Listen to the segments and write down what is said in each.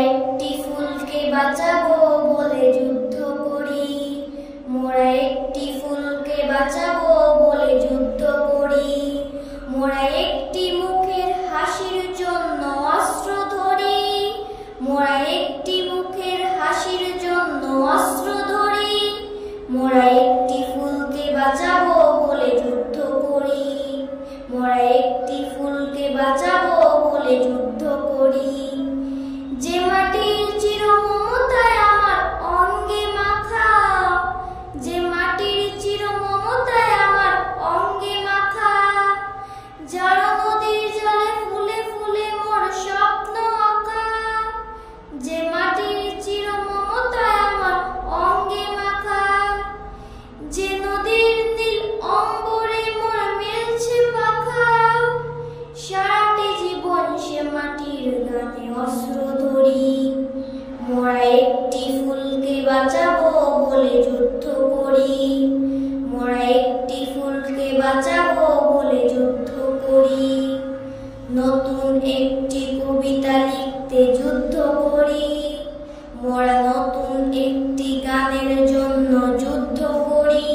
একটি ফুলকে বাঁচাবো বলে যুদ্ধ করি, মোরা একটি ফুলকে বাঁচাবো বলে যুদ্ধ করি, মোরা একটি মুখের হাসির জন্য অস্ত্র ধরি, মোরা একটি মুখের হাসির জন্য অস্ত্র ধরি, মোরা একটি ফুলকে বাঁচাবো বলে যুদ্ধ করি, মোরা একটি ফুলকে বাঁচাবো বলে যুদ্ধ করি। যে মাটির চির মমতায় আমার অঙ্গে মাখা, যে মাটির চির মমতায় আমার অঙ্গে মাখা, যার নদীর জলে ফুলে ফুলে মোর স্বপ্ন আঁকা, যে মাটির চির মমতায় আমার অঙ্গে মাখা, যে নদীর নীল অম্বরে মোর মেলছে পাখা, সারাটি জীবন সে মাটির গানে অস্ত্র ধরি, মোরা একটি ফুলকে বাঁচাবো বলে যুদ্ধ করি, মোরা একটি ফুলকে বাঁচাবো বলে যুদ্ধ করি। নতুন একটি কবিতা লিখতে যুদ্ধ করি, মোরা নতুন একটি গানের জন্য যুদ্ধ করি,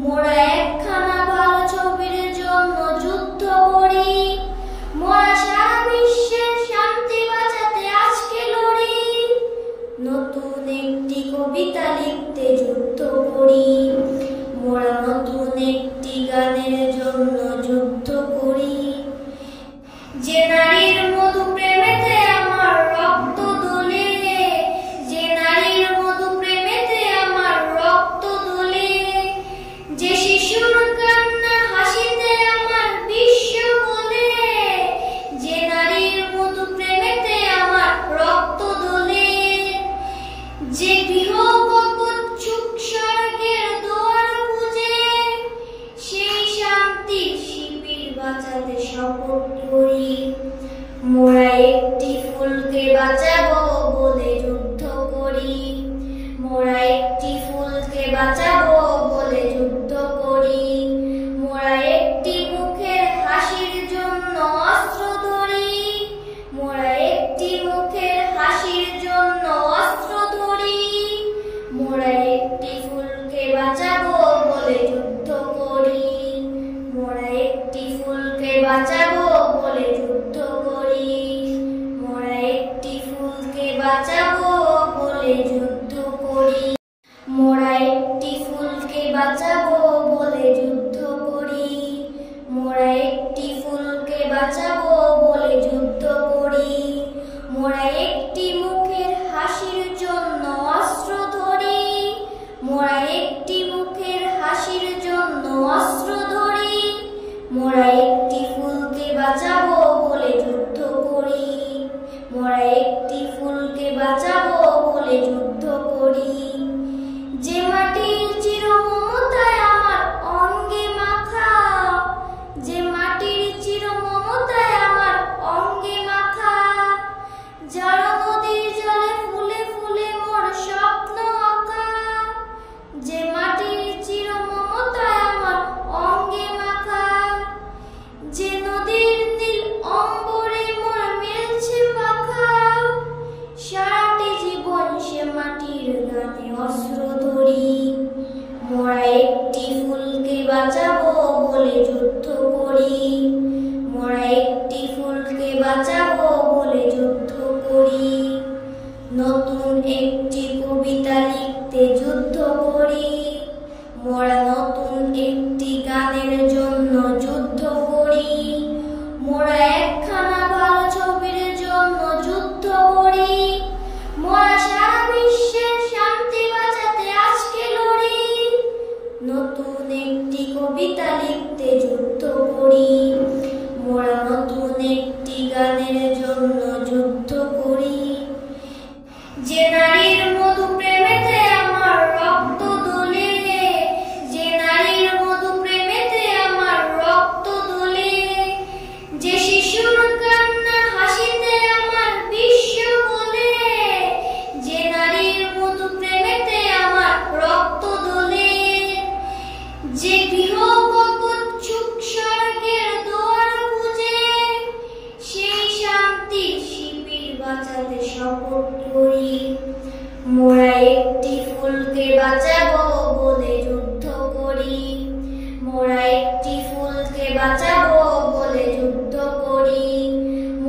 মোরা একখানা ভালো ছবির জন্য যুদ্ধ করি, মোরা সারা বিশ্বের শান্তি বাঁচাতে আজকে লড়ি। নতুন একটি কবিতা লিখতে যুদ্ধ করি, মোরা নতুন একটি গানের জন্য যুদ্ধ করি। যে নারীর মধু প্রেমেতে আমার রক্ত দোলে, যে নারীর মধু প্রেমেতে আমার রক্ত দোলে, যে শিশুর কান্না হাসিতে আমার বিশ্ব বলে, যে নারীর মধু প্রেমেতে আমার রক্ত দোলে, যে গৃহবধূ স্বর্গের দুয়ার খুঁজে, সেই শান্তির শিবির বাঁচাতে শপথ করি, মোরা একটি ফুলকে বাঁচাবো বলে যুদ্ধ করি, মোরা একটি ফুলকে বাঁচাবো বলে যুদ্ধ করি, মোরা একটি মুখের হাসির জন্য অস্ত্র ধরি, মোরা একটি মুখের হাসির জন্য অস্ত্র ধরি, মোরা একটি ফুলকে বাঁচাবো বলে যুদ্ধ করি, মোরা একটি ফুলকে বাঁচাবো বলে যুদ্ধ করি, মোরা একটি ফুলকে বাঁচাবো বলে যুদ্ধ করি, মোরা একটি ফুলকে বাঁচাবো বলে যুদ্ধ করি, মোরা একটি ফুলকে বাঁচাবো বলে যুদ্ধ করি, মোরা একটি মুখের হাসির জন্য অস্ত্র ধরি, মোরা একটি মুখের হাসির জন্য অস্ত্র ধরি, মোরা একটি ফুলকে বাঁচাবো বলে যুদ্ধ করি, মোরা একটি ফুলকে বাঁচাবো বলে যুদ্ধ করি। যে মাটির চির মমতায় আমার অঙ্গে মাখা, যে মাটির চির মমতায় আমার অঙ্গে মাখা, যার নদীর জলে ফুলে ফুলে মোর স্বপ্ন আঁকা, যে মাটির চির মমতায় আমার অঙ্গে মাখা, যে নদীর নীল অম্বরে মোর মেলছে পাখা, সারাটি বাঁচাতে শপথ করি। মোরা একটি ফুলকে বাঁচাবো বলে যুদ্ধ করি। মোরা একটি ফুলকে বাঁচাবো